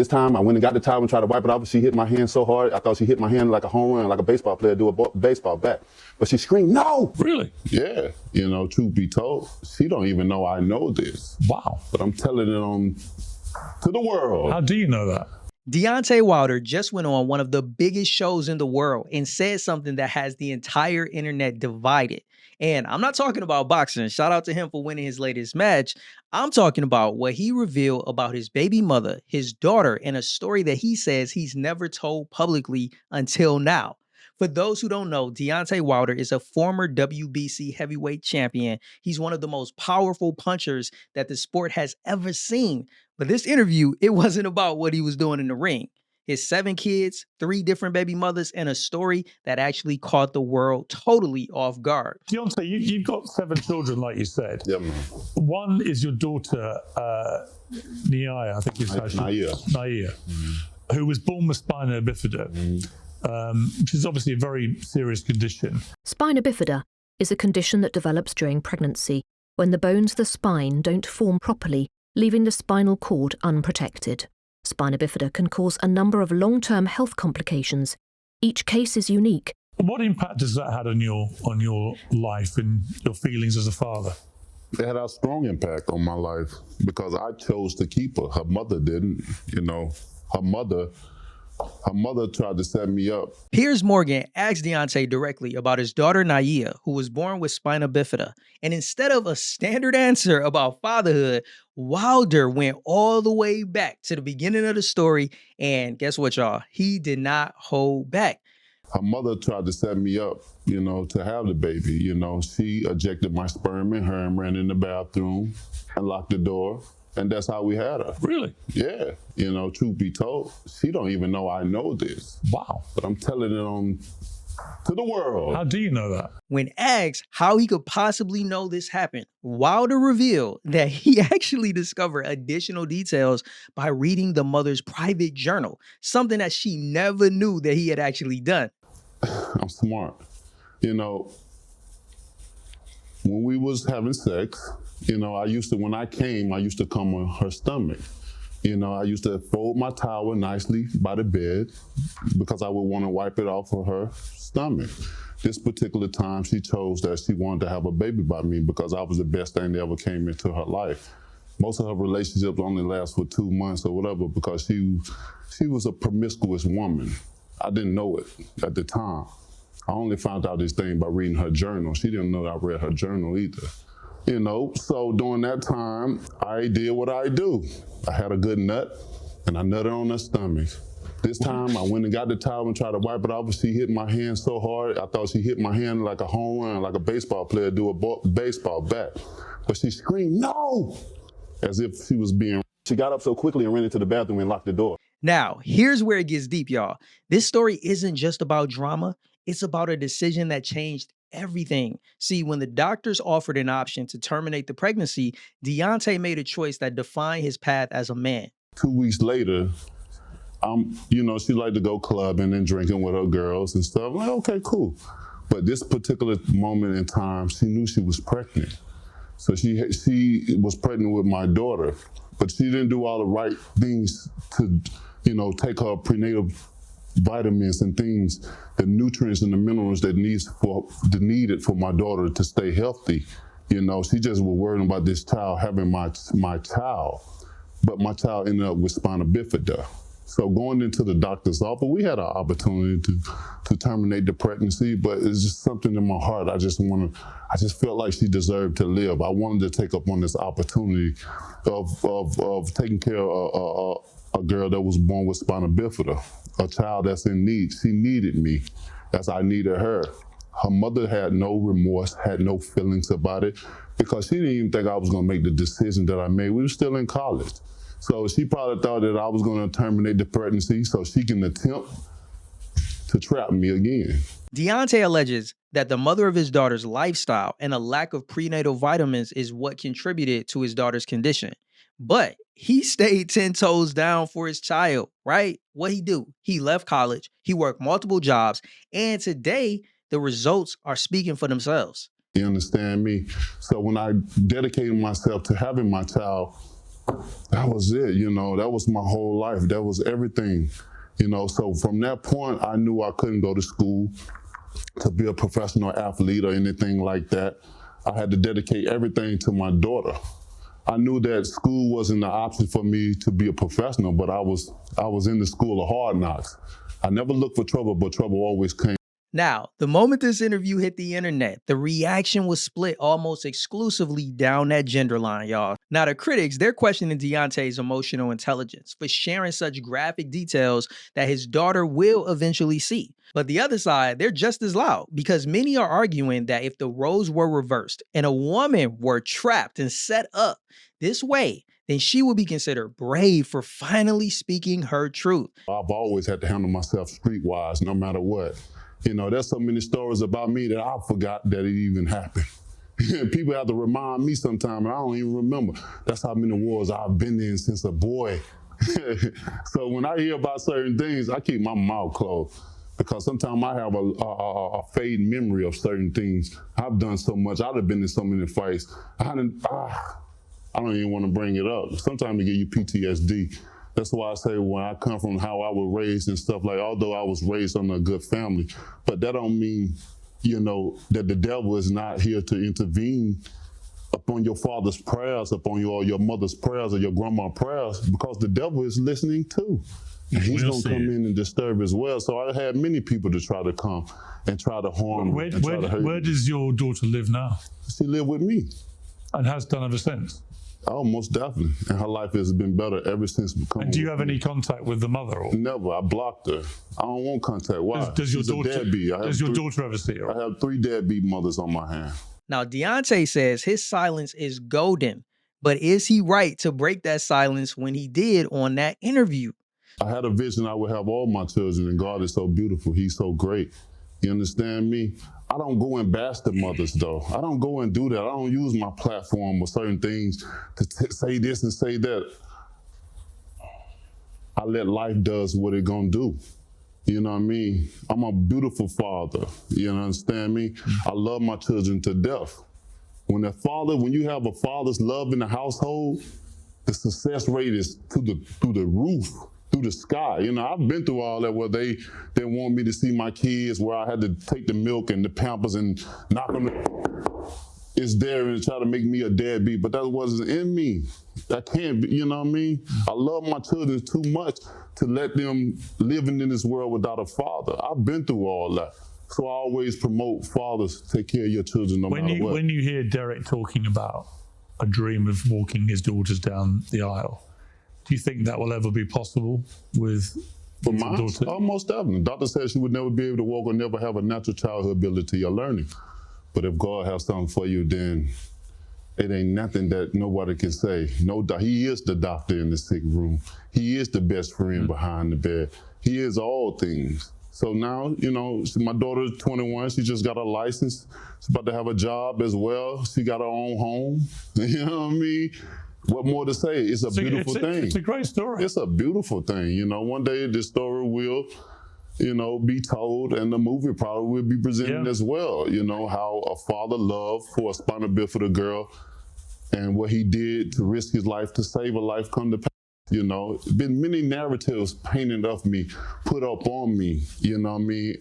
This time I went and got the towel and tried to wipe it off, and she hit my hand so hard, I thought she hit my hand like a home run, like a baseball player do a baseball bat. But she screamed, "No!" Really? Yeah. You know, truth be told, she don't even know I know this. Wow. But I'm telling it on to the world. How do you know that? Deontay Wilder just went on one of the biggest shows in the world and said something that has the entire internet divided. And I'm not talking about boxing. Shout out to him for winning his latest match. I'm talking about what he revealed about his baby mother, his daughter, and a story that he says he's never told publicly until now. For those who don't know, Deontay Wilder is a former WBC heavyweight champion. He's one of the most powerful punchers that the sport has ever seen. But this interview, it wasn't about what he was doing in the ring. His 7 kids, 3 different baby mothers, and a story that actually caught the world totally off guard. Deontay, you've got 7 children, like you said. Yeah, man. One is your daughter, Nia, I think is how she... Nia, who was born with spina bifida, which is obviously a very serious condition. Spina bifida is a condition that develops during pregnancy when the bones of the spine don't form properly, leaving the spinal cord unprotected. Spina bifida can cause a number of long-term health complications. Each case is unique. What impact has that had on your life and your feelings as a father? It had a strong impact on my life because I chose to keep her. Her mother didn't, you know. Her mother tried to set me up. Piers Morgan asked Deontay directly about his daughter Nia, who was born with spina bifida. And instead of a standard answer about fatherhood, Wilder went all the way back to the beginning of the story. And guess what, y'all? He did not hold back. Her mother tried to set me up, you know, to have the baby. You know, she ejected my sperm in her and ran in the bathroom and locked the door. And that's how we had her. Really? Yeah. You know, truth be told, she don't even know I know this. Wow. But I'm telling it on to the world. How do you know that? When asked how he could possibly know this happened, Wilder revealed that he actually discovered additional details by reading the mother's private journal, something that she never knew that he had actually done. I'm smart. You know, when we was having sex, you know, when I came, I used to come on her stomach. You know, I used to fold my towel nicely by the bed because I would want to wipe it off of her stomach. This particular time, she chose that she wanted to have a baby by me because I was the best thing that ever came into her life. Most of her relationships only last for 2 months or whatever because she was a promiscuous woman. I didn't know it at the time. I only found out this thing by reading her journal. She didn't know that I read her journal either. You know, so during that time, I did what I do. I had a good nut, and I nutted on her stomach. This time, I went and got the towel and tried to wipe it off, and she hit my hand so hard, I thought she hit my hand like a home run, like a baseball player do a baseball bat. But she screamed, "No!" as if she was being... She got up so quickly and ran into the bathroom and locked the door. Now, here's where it gets deep, y'all. This story isn't just about drama. It's about a decision that changed everything. See, when the doctors offered an option to terminate the pregnancy, Deontay made a choice that defined his path as a man. 2 weeks later, you know, she liked to go clubbing and drinking with her girls and stuff. Like, okay, cool. But this particular moment in time, she knew she was pregnant. So she was pregnant with my daughter, but she didn't do all the right things to, you know, take her prenatal vitamins and things, the nutrients and the minerals that needed for my daughter to stay healthy. You know, she just was worrying about this child having my child, but my child ended up with spina bifida. So going into the doctor's office, we had an opportunity to terminate the pregnancy, but it's just something in my heart. I just felt like she deserved to live. I wanted to take up on this opportunity of taking care of a girl that was born with spina bifida, a child that's in need. She needed me as I needed her. Her mother had no remorse, had no feelings about it, because she didn't even think I was gonna make the decision that I made. We were still in college. So she probably thought that I was gonna terminate the pregnancy so she can attempt to trap me again. Deontay alleges that the mother of his daughter's lifestyle and a lack of prenatal vitamins is what contributed to his daughter's condition. But he stayed 10 toes down for his child, right? What'd he do? He left college, he worked multiple jobs, and today the results are speaking for themselves. You understand me? So when I dedicated myself to having my child, that was it, that was my whole life. That was everything, So from that point, I knew I couldn't go to school to be a professional athlete or anything like that. I had to dedicate everything to my daughter. I knew that school wasn't an option for me to be a professional, but I was in the school of hard knocks. I never looked for trouble, but trouble always came. Now, the moment this interview hit the internet, the reaction was split almost exclusively down that gender line, y'all. Now, the critics, they're questioning Deontay's emotional intelligence for sharing such graphic details that his daughter will eventually see. But the other side, they're just as loud because many are arguing that if the roles were reversed and a woman were trapped and set up this way, then she would be considered brave for finally speaking her truth. I've always had to handle myself streetwise, no matter what. There's so many stories about me that I forgot that it even happened. People have to remind me sometime, and I don't even remember. That's how many wars I've been in since a boy. So when I hear about certain things, I keep my mouth closed because sometimes I have a fading memory of certain things. I've done so much. I've been in so many fights. I don't even want to bring it up. Sometimes it give you PTSD. That's why I say when I come from how I was raised and stuff, like although I was raised on a good family, but that don't mean, that the devil is not here to intervene upon your father's prayers, upon your mother's prayers or your grandma's prayers, because the devil is listening too. And he's going to come in and disturb as well. So I had many people to try to come and try to harm me. Where does your daughter live now? She live with me. And has done ever since? Oh, most definitely. And her life has been better ever since becoming. And do you have any contact with the mother? Or? Never. I blocked her. I don't want contact. Why? Does your daughter ever see her? I have 3 deadbeat mothers on my hand. Now, Deontay says his silence is golden, but is he right to break that silence when he did on that interview? I had a vision I would have all my children, and God is so beautiful. He's so great. You understand me? I don't go and bash the mothers, though. I don't go and do that. I don't use my platform or certain things to say this and say that. I let life does what it gonna do. You know what I mean? I'm a beautiful father. You understand me? I love my children to death. When you have a father's love in the household, the success rate is through the roof, through the sky. I've been through all that where they want me to see my kids, where I had to take the milk and the Pampers and knock them. It's there and try to make me a deadbeat, but that wasn't in me. That can't be, you know what I mean? I love my children too much to let them living in this world without a father. I've been through all that. So I always promote fathers, take care of your children no matter what. When you hear Derek talking about a dream of walking his daughters down the aisle, do you think that will ever be possible with for my daughter? Almost definitely. Doctor said she would never be able to walk or never have a natural childhood ability or learning. But if God has something for you, then it ain't nothing that nobody can say. He is the doctor in the sick room. He is the best friend behind the bed. He is all things. So now, my daughter's 21. She just got a license. She's about to have a job as well. She got her own home. You know what I mean? What more to say? It's a beautiful thing. It's a great story. It's a beautiful thing. One day this story will, be told, and the movie probably will be presented as well. How a father loved for a spinal bifida girl and what he did to risk his life to save a life come to pass. Been many narratives painted of me, put up on me,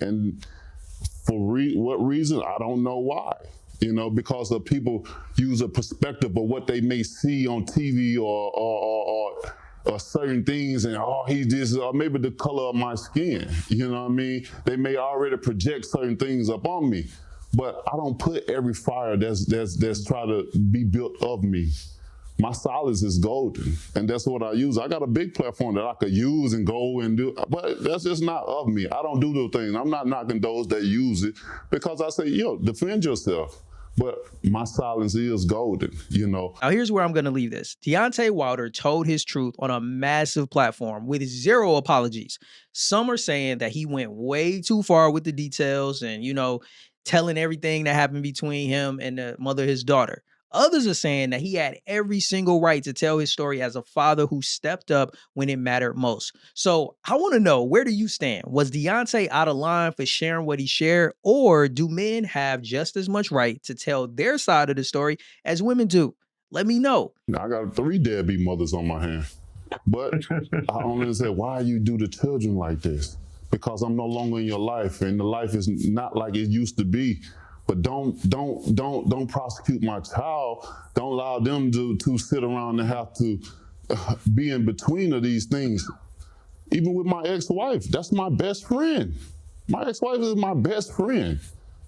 and for what reason, I don't know why. Because of people use a perspective of what they may see on TV or certain things, and he just maybe the color of my skin. You know what I mean? They may already project certain things up on me, but I don't put every fire that's try to be built of me. My silence is golden, and that's what I use. I got a big platform that I could use and go and do, but that's just not of me. I don't do those things. I'm not knocking those that use it because I say, defend yourself. But my silence is golden, Now, here's where I'm going to leave this. Deontay Wilder told his truth on a massive platform with 0 apologies. Some are saying that he went way too far with the details and, telling everything that happened between him and the mother of his daughter. Others are saying that he had every single right to tell his story as a father who stepped up when it mattered most. So I want to know, where do you stand? Was Deontay out of line for sharing what he shared, or do men have just as much right to tell their side of the story as women do? Let me know. I got 3 deadbeat mothers on my hand. But I only said, why you do the children like this? Because I'm no longer in your life, and the life is not like it used to be. But don't prosecute my child. Don't allow them to sit around and have to be in between of these things. Even with my ex-wife, that's my best friend. My ex-wife is my best friend.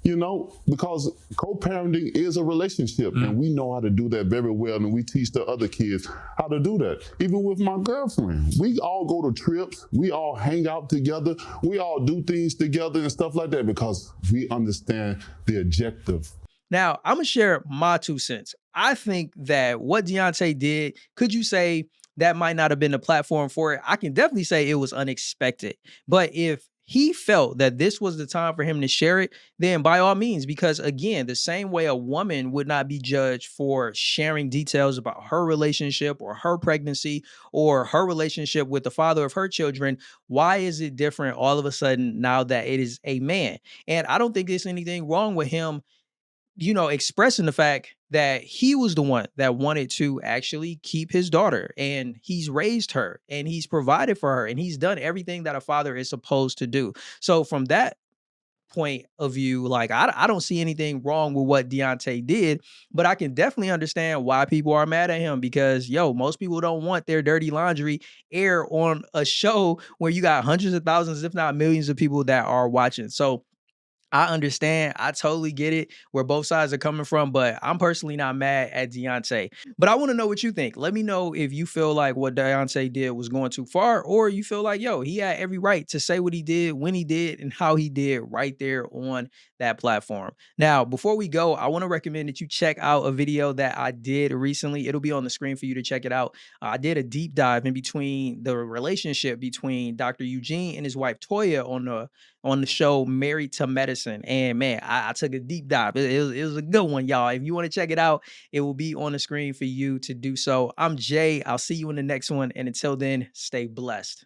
You know, because co-parenting is a relationship, and we know how to do that very well, and we teach the other kids how to do that. Even with my girlfriend, we all go to trips, we all hang out together, we all do things together and stuff like that because we understand the objective. Now, I'm going to share my 2 cents. I think that what Deontay did, could you say that might not have been the platform for it? I can definitely say it was unexpected. But if he felt that this was the time for him to share it, then by all means, because again, the same way a woman would not be judged for sharing details about her relationship or her pregnancy or her relationship with the father of her children, why is it different all of a sudden now that it is a man? And I don't think there's anything wrong with him, you know, expressing the fact that he was the one that wanted to actually keep his daughter, and he's raised her and he's provided for her and he's done everything that a father is supposed to do. So from that point of view, like I don't see anything wrong with what Deontay did, but I can definitely understand why people are mad at him because most people don't want their dirty laundry air on a show where you got hundreds of thousands, if not millions of people that are watching. So I understand. I totally get it where both sides are coming from, but I'm personally not mad at Deontay. But I want to know what you think. Let me know if you feel like what Deontay did was going too far, or you feel like, he had every right to say what he did, when he did, and how he did right there on that platform. Now, before we go, I want to recommend that you check out a video that I did recently. It'll be on the screen for you to check it out. I did a deep dive in between the relationship between Dr. Eugene and his wife Toya on the show Married to Medicine. And man, I took a deep dive. It was a good one, y'all. If you want to check it out, it will be on the screen for you to do so. I'm Jay. I'll see you in the next one. And until then, stay blessed.